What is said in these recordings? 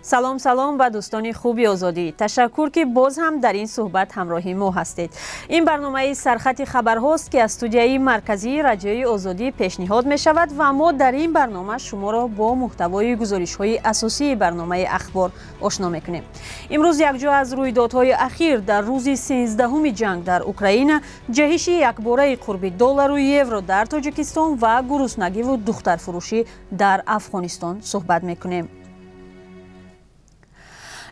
سلام و دوستان خوبی آزادی. تشکر که باز هم در این صحبت همراهی ما هستید. این برنامه سرخط خبرهاست که از استودیوی مرکزی رادیوی آزادی پیشنهاد می شود و ما در این برنامه شما را با محتوای گزارش‌های اساسی برنامه اخبار آشنا می‌کنیم. امروز یک جا از رویدادهای اخیر در روز 13 جنگ در اوکراین، جهش یکباره قرب دلار و یورو در تاجیکستان و گرسنگی و دخترفروشی در افغانستان صحبت می‌کنیم.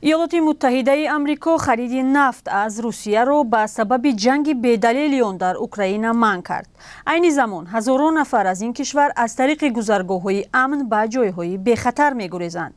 ایالات متحده آمریکا خرید نفت از روسیه را به سبب جنگ بی‌دلیل آن در اوکراین منع کرد. عین زمان هزاران نفر از این کشور از طریق گذرگاه‌های امن به جای‌های بی‌خطر می‌گریزند.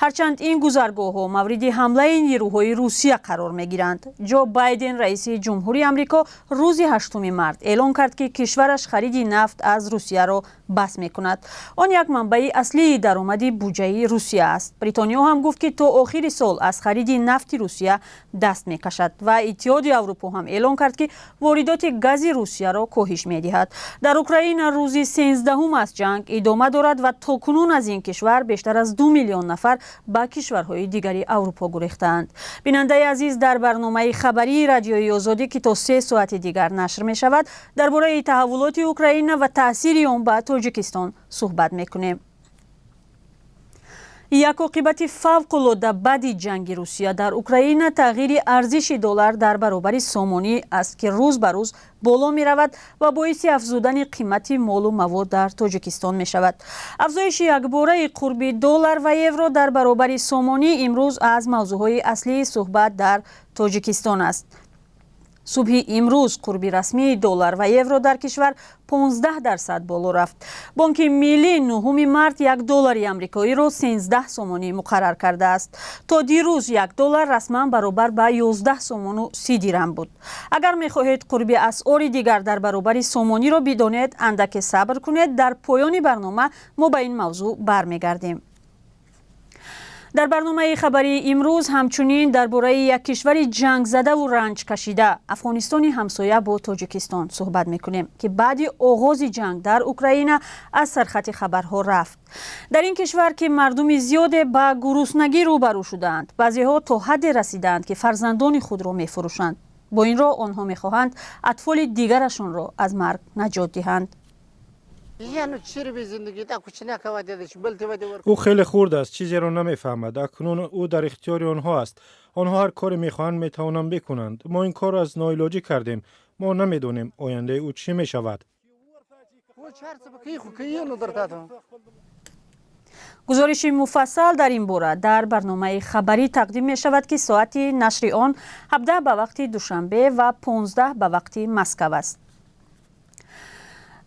هرچند این گذرگاه‌ها مورد حمله نیروهای روسیه قرار می‌گیرند. جو بایدن رئیس جمهوری آمریکا روز 8 مارس اعلام کرد که کشورش خرید نفت از روسیه را بس می‌کند. آن یک منبع اصلی درآمد بودجه روسیه است. بریتانیا هم گفت که تا آخر سال از خرید نفت روسیه دست می‌کشد و اتحادیه اروپا هم اعلام کرد که واردات گاز روسیه را کاهش می‌دهد. در اوکراین روز 13 از جنگ ادامه دارد و تاکنون از این کشور بیشتر از 2 میلیون نفر به کشورهای دیگری اروپا گریختند. بیننده عزیز، در برنامه خبری رادیوی آزادی که تا 3 ساعت دیگر نشر می‌شود درباره تحولات اوکراین و تأثیر آن به تاجیکستان صحبت می‌کنیم. یک عاقبت فوق‌العاده بعد جنگ روسیه در اوکراین تغییر ارزش دلار در برابر سامانی است که روز به روز بالا می رود و باعث افزودن قیمت مال و مواد در تاجیکستان می شود. افزایش یکباره قرب دلار و یورو در برابر سامانی امروز از موضوعهای اصلی صحبت در تاجیکستان است. صبح امروز قرب رسمی دلار و یورو در کشور 15% بالا رفت. بانک ملی 9 مارس یک دلار آمریکایی را 13 سومانی مقرر کرده است. تا دیروز یک دلار رسما برابر به 11 سومن و 30 درم بود. اگر می‌خواهید قرب اسعار دیگر در برابر سومانی را بدانید، اندک صبر کنید. در پایان برنامه ما به این موضوع برمیگردیم. در برنامه خبری امروز همچنین درباره یک کشور جنگ زده و رنج کشیده افغانستان همسایه با تاجیکستان صحبت میکنیم که بعد آغاز جنگ در اوکراین از سرخط خبرها رفت. در این کشور که مردم زیاد به گرسنگی روبرو شدند، بعضیها تا حد رسیدند که فرزندان خود را میفروشند. با این را آنها میخواهند اطفال دیگرشان را از مرگ نجات دهند. او خیلی خرد است، چیزی را نمیفهمد. اکنون او در اختیار آنها است. آنها هر کاری میخواهند میتوانند بکنند. ما این کار از ناعلاجی کردیم. ما نمیدونیم آینده او چی میشود. گزارش مفصل در این باره در برنامه خبری تقدیم می شود که ساعت نشر آن 17 به وقت دوشنبه و 15 به وقت مسکو است.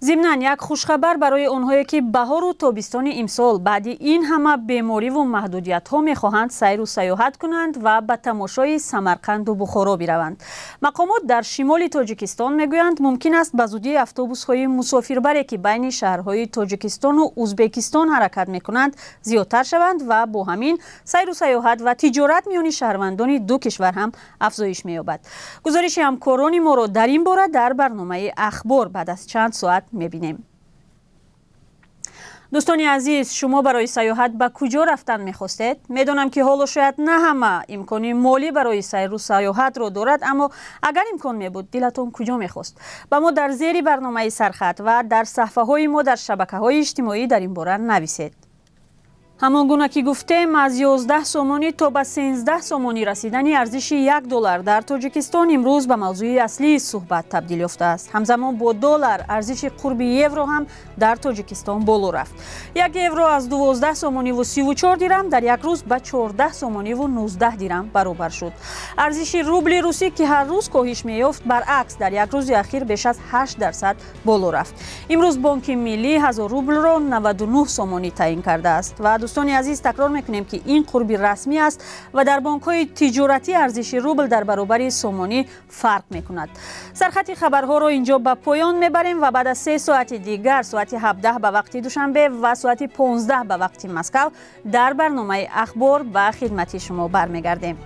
ضمناً یک خوشخبر برای آنهایی که بهار و تابستان امسال بعد این همه بیماری و محدودیت‌ها می‌خواهند سیر و سیاحت کنند و به تماشای سمرقند و بخارا بروند. مقامات در شمال تاجیکستان میگویند ممکن است به زودی اتوبوس‌های مسافربری که بین شهرهای تاجیکستان و ازبکستان حرکت می‌کنند زیادتر شوند و با همین سیر و سیاحت و تجارت میان شهروندان دو کشور هم افزایش می‌یابد. گزارش همکاران ما را در این باره در برنامه اخبار بعد از چند ساعت می‌بینیم. دوستان عزیز، شما برای سیاحت به کجا رفتن می‌خواستید؟ می‌دانم که حالا شاید نه همه امکان مالی برای سیر و سیاحت را دارد، اما اگر امکان می‌بود دلتون کجا می‌خواست؟ با ما در زیر برنامه سرخط و در صفحه‌های ما در شبکه‌های اجتماعی در این باره نویسید. همانگونه که گفتیم از 11 سومانی تا به 13 سومانی رسیدن ارزش یک دلار در تاجیکستان امروز به موضوع اصلی صحبت تبدیل یافته است. همزمان با دلار ارزش قرب یورو هم در تاجیکستان بالا رفت. یک یورو از 12 سومانی و 34 درم در یک روز به 14 سومانی و 19 درم برابر شد. ارزش روبل روسی که هر روز کاهش می‌یافت برعکس در یک روز اخیر بیش از 8% بالا رفت. امروز بانک ملی 1000 روبل را 99 سومانی تعیین کرده است و دوستان عزیز تکرار میکنیم که این قرب رسمی است و در بانک‌های تجارتی ارزش روبل در برابر سومانی فرق میکند. سرخط خبرها رو اینجا به پایان میبریم و بعد از 3 ساعت دیگر ساعت 17 به وقت دوشنبه و ساعت 15 به وقت مسکو در برنامه اخبار به خدمت شما برمیگردیم.